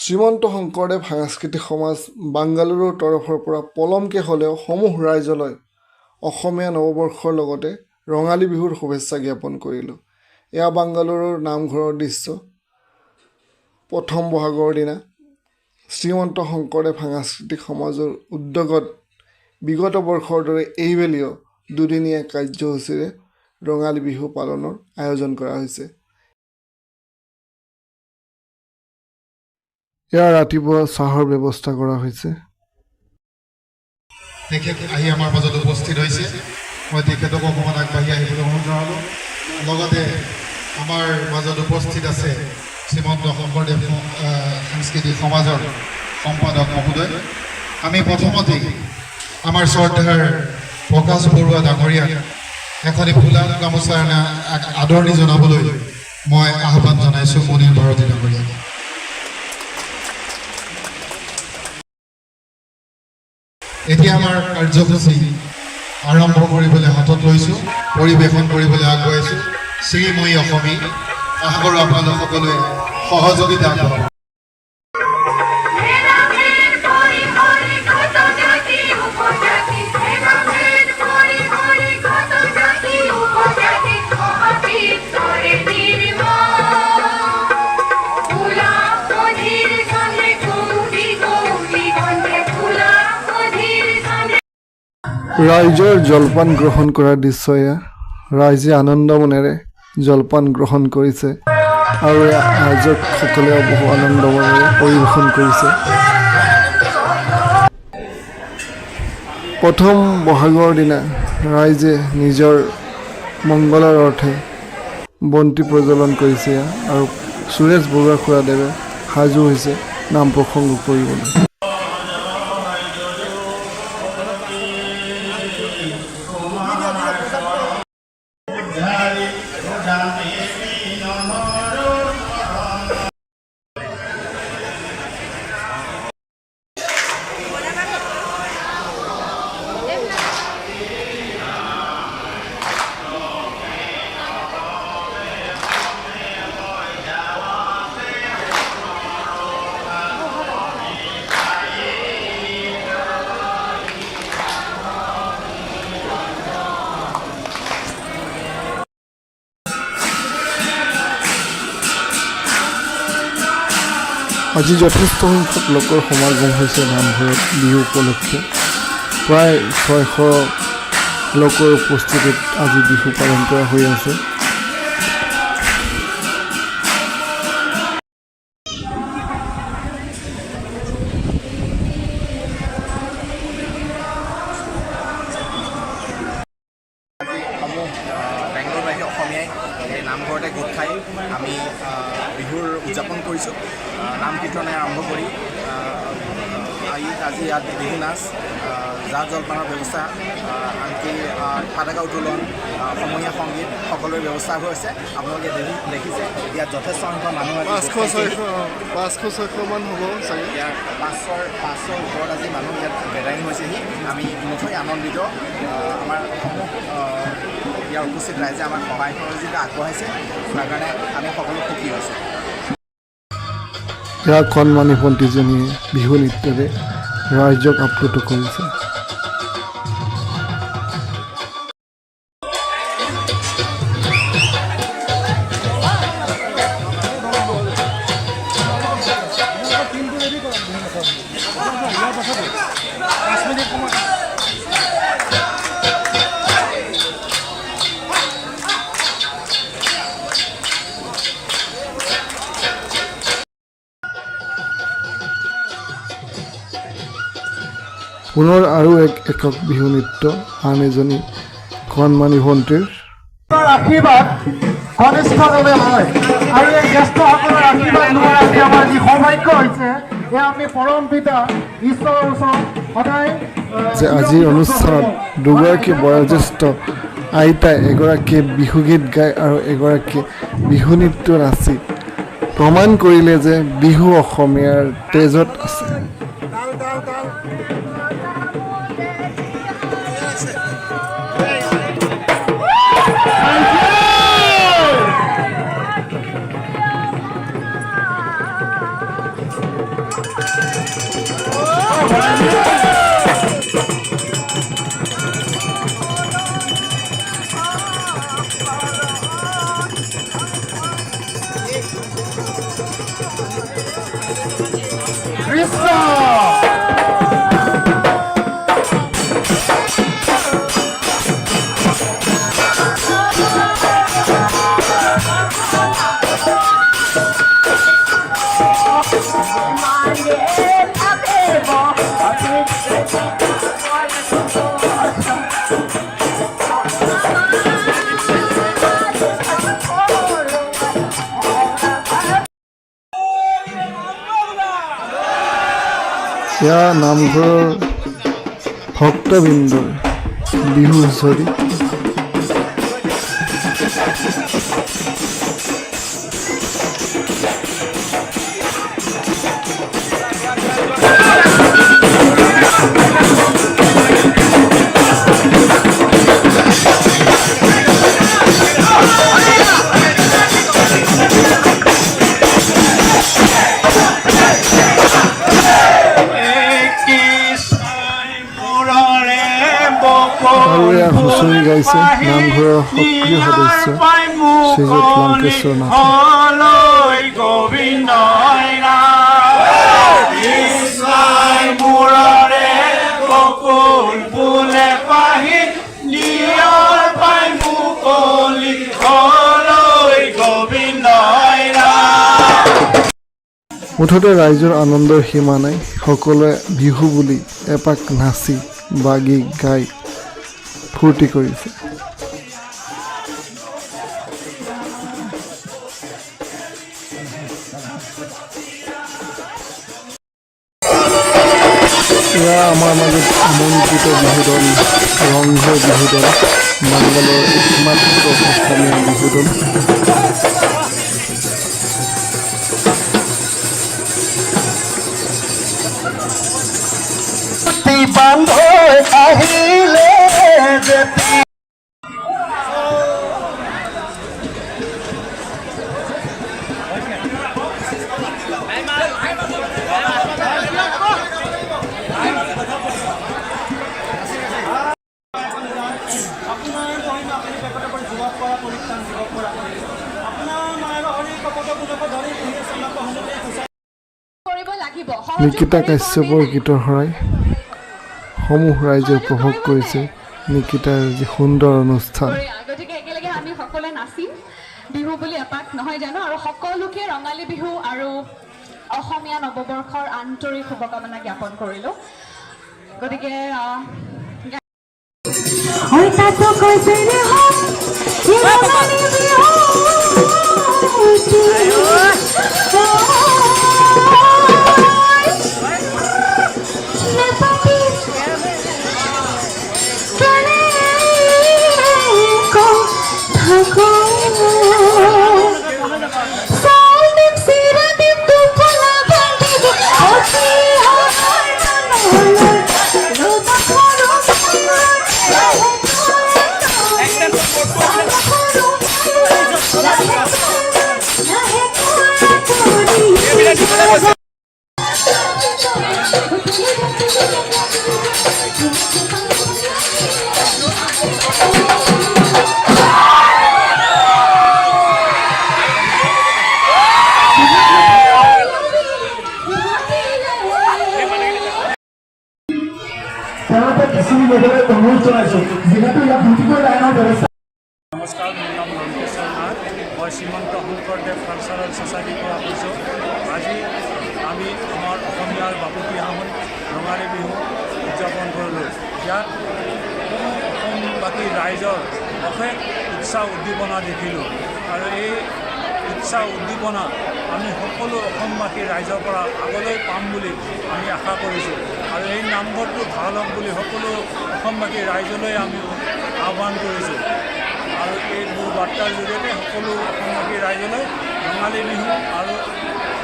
শ্ৰীমন্ত শংকৰদেৱ সাংস্কৃতিক সমাজ বাংগালুৰুৰ তৰফৰ পৰা পলমকৈ হ'লেও সমূহ ৰাইজলৈ অসমীয়া নৱবৰ্ষৰ লগতে ৰঙালী বিহুৰ শুভেচ্ছা জ্ঞাপন কৰিলোঁ। এয়া বাংগালুৰুৰ নামঘৰৰ দৃশ্য। প্ৰথম বহাগৰ দিনা শ্ৰীমন্ত শংকৰদেৱ সাংস্কৃতিক সমাজৰ উদ্যোগত বিগত বৰ্ষৰ দৰে এইবেলিও দুদিনীয়া কাৰ্যসূচীৰে ৰঙালী বিহু পালনৰ আয়োজন কৰা হৈছে। ইয়াৰ ৰাতিপুৱা চাহৰ ব্যৱস্থা কৰা হৈছে। তেখেত আহি আমাৰ মাজত উপস্থিত হৈছে। মই তেখেতক অকণমান আগবাঢ়ি আহিবলৈ অনুৰোধ জনালোঁ। লগতে আমাৰ মাজত উপস্থিত আছে শ্ৰীমন্ত শংকৰদেৱ সাংস্কৃতিক সমাজৰ সম্পাদক মহোদয়। আমি প্ৰথমতেই আমাৰ শ্ৰদ্ধাৰ প্ৰকাশ বৰুৱা ডাঙৰীয়াক এখনি ফুলা গামোচা আদৰণি জনাবলৈ মই আহ্বান জনাইছোঁ মনিৰ ভাৰতী ডাঙৰীয়াক। এতিয়া আমাৰ কাৰ্যসূচী আৰম্ভ কৰিবলৈ হাতত লৈছোঁ, পৰিৱেশন কৰিবলৈ আগবাঢ়িছোঁ। শ্ৰীময়ী অসমী, আশা কৰোঁ আপোনালোক সকলোৱে সহযোগিতা আগবঢ়াব। ৰাইজৰ জলপান গ্ৰহণ কৰাৰ দৃশ্য এয়া। ৰাইজে আনন্দ মনেৰে জলপান গ্ৰহণ কৰিছে আৰু আয়োজকসকলেও বহু আনন্দ মনেৰে পৰিৱেশন কৰিছে। প্ৰথম বহাগৰ দিনা ৰাইজে নিজৰ মংগলৰ অৰ্থে বন্তি প্ৰজ্বলন কৰিছে আৰু সুৰেশ বৰুৱা খুৰাদেৱে সাজু হৈছে নাম প্ৰসংগ কৰিবলৈ। আজি যথেষ্ট সংখ্যক লোকৰ সমাগম হৈছে নামঘৰত বিহু উপলক্ষে। প্ৰায় 600 লোকৰ উপস্থিতিত আজি বিহু পালন কৰা হৈ আছে। বেংগলৰবাসী অসমীয়াই এই নামঘৰতে গোট খাই আমি বিহুৰ উদযাপন কৰিছোঁ। নাম কীৰ্তনে আৰম্ভ কৰি আজি ইয়াত বিহু নাচ, জা জলপানৰ ব্যৱস্থা, আনকি পতাকা উত্তোলন, সমূহীয়া সংগীত সকলোৰে ব্যৱস্থা হৈছে। আপোনালোকে দেখিছে ইয়াত যথেষ্ট সংখ্যক মানুহ আছে। 500-600মান হ'ব চাগে। ইয়াৰ 500 ওপৰত আজি মানুহ ইয়াত গেডাৰিং হৈছেহি। আমি নথৈ আনন্দিত। আমাৰ সমূহ ইয়াৰ উপস্থিত ৰাইজে আমাক সহায় সহযোগিতা আগবঢ়াইছে, তাৰ কাৰণে আমি সকলো সুখী হৈছোঁ। ইয়াৰ কণমানি ভণ্টিজনীয়ে বিহু নৃত্যৰে ৰাইজক আপ্লুত কৰিছে। পুনৰ আৰু এক একক বিহু নৃত্য, আন এজনী কণমানি ভণ্টিৰ। আশীৰ্বাদ কনিষ্ঠজনে হয় আৰু এই জ্যেষ্ঠসকলৰ আশীৰ্বাদ লোৱাৰ আজি আমাৰ যি সৌভাগ্য হৈছে, এয়া আমি পৰম পিতা ঈশ্বৰৰ ওচৰত সদায় যে আজিৰ অনুষ্ঠানত দুগৰাকী বয়োজ্যেষ্ঠ আইতাই এগৰাকীয়ে বিহুগীত গায় আৰু এগৰাকীয়ে বিহু নৃত্য নাচি প্ৰমাণ কৰিলে যে বিহু অসমীয়াৰ তেজত আছে। কৃষ্ণ এয়া নামঘৰৰ ভক্তবৃন্দৰ বিহু হুঁচৰি। আৰু এয়া হুঁচৰি গাইছে নামঘৰৰ সক্ৰিয় সদস্য শ্ৰীযুত লংকেশ্বৰ নাথ। মুঠতে ৰাইজৰ আনন্দৰ সীমা নাই। সকলোৱে বিহু বুলি এপাক নাচি বাগি গাই ফূৰ্তি কৰিছে। এয়া আমাৰ মাজত আমন্ত্ৰিত বিহু দল ৰংঘৰ বিহু দল, বাংগালোৰৰ একমাত্ৰ অসমীয়া বিহু দল। বান্ধৈ আহিলে নিকিতা কাশ্যপৰ গীতৰ শৰাই সমূহ ৰাইজে উপভোগ কৰিছে নিকিতাৰ যি সুন্দৰ অনুষ্ঠান। গতিকে একেলগে আমি সকলোৱে নাচিম বিহু বুলি এপাক, নহয় জানো? আৰু সকলোকে ৰঙালী বিহু আৰু অসমীয়া নৱবৰ্ষৰ আন্তৰিক শুভকামনা জ্ঞাপন কৰিলোঁ। গতিকে নমস্কাৰ, মোৰ নাম লংকেশ্বৰ নাথ। মই শ্ৰীমন্ত শংকৰদেৱ কালচাৰেল ছ'চাইটিৰ পৰা কৈছোঁ। আজি আমি আমাৰ অসমীয়াৰ বাপতিসাহোন ৰঙালী বিহু উদযাপন কৰিলোঁ। ইয়াত অসমবাসী ৰাইজৰ অশেষ উৎসাহ উদ্দীপনা দেখিলোঁ আৰু এই উৎসাহ উদ্দীপনা আমি সকলো অসমবাসী ৰাইজৰ পৰা আগলৈ পাম বুলি আমি আশা কৰিছোঁ আৰু এই নামঘৰটো ভাল হওক বুলি সকলো অসমবাসী ৰাইজলৈ আমি আহ্বান কৰিছোঁ আৰু এই মোৰ বাৰ্তাৰ জৰিয়তে সকলো অসমবাসী ৰাইজলৈ ৰঙালী বিহু আৰু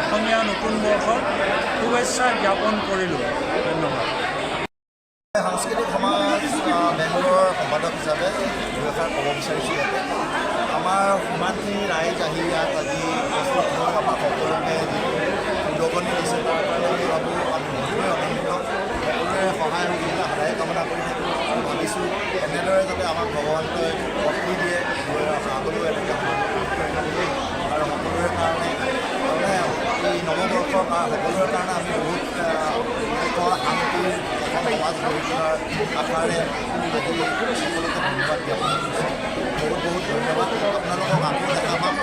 অসমীয়া নতুন বৰ্ষৰ শুভেচ্ছা জ্ঞাপন কৰিলোঁ। ধন্যবাদ। সাংস্কৃতিক সমাজ বেংগলোৰৰ সম্পাদক হিচাপে দুআষাৰ ক'ব বিচাৰিছোঁ। ইয়াতে আমাৰ সিমানখিনি ৰাইজ আহি ইয়াত আজি প্ৰস্তুত হৈ আমাক সকলোকে উদগনি দিছে, তাৰ কাৰণে আমি ভাবোঁ আমি বহুতেই আনন্দিত। আমাক ভগৱন্তই শক্তি দিয়ে আগলৈও এনেকৈ আৰু সকলোৰে কাৰণে মানে এই নৱবৰ্ষৰ সকলোৰে কাৰণে আমি বহুত শান্তিৰ এখন সমাজ গঢ়ি তোলাৰ আশাৰে আজি সকলোকে ধন্যবাদ জ্ঞাপন কৰিছোঁ। বহুত বহুত ধন্যবাদ। আপোনালোকক আকৌ দেখা পাম।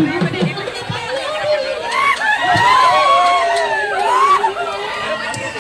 Kirti.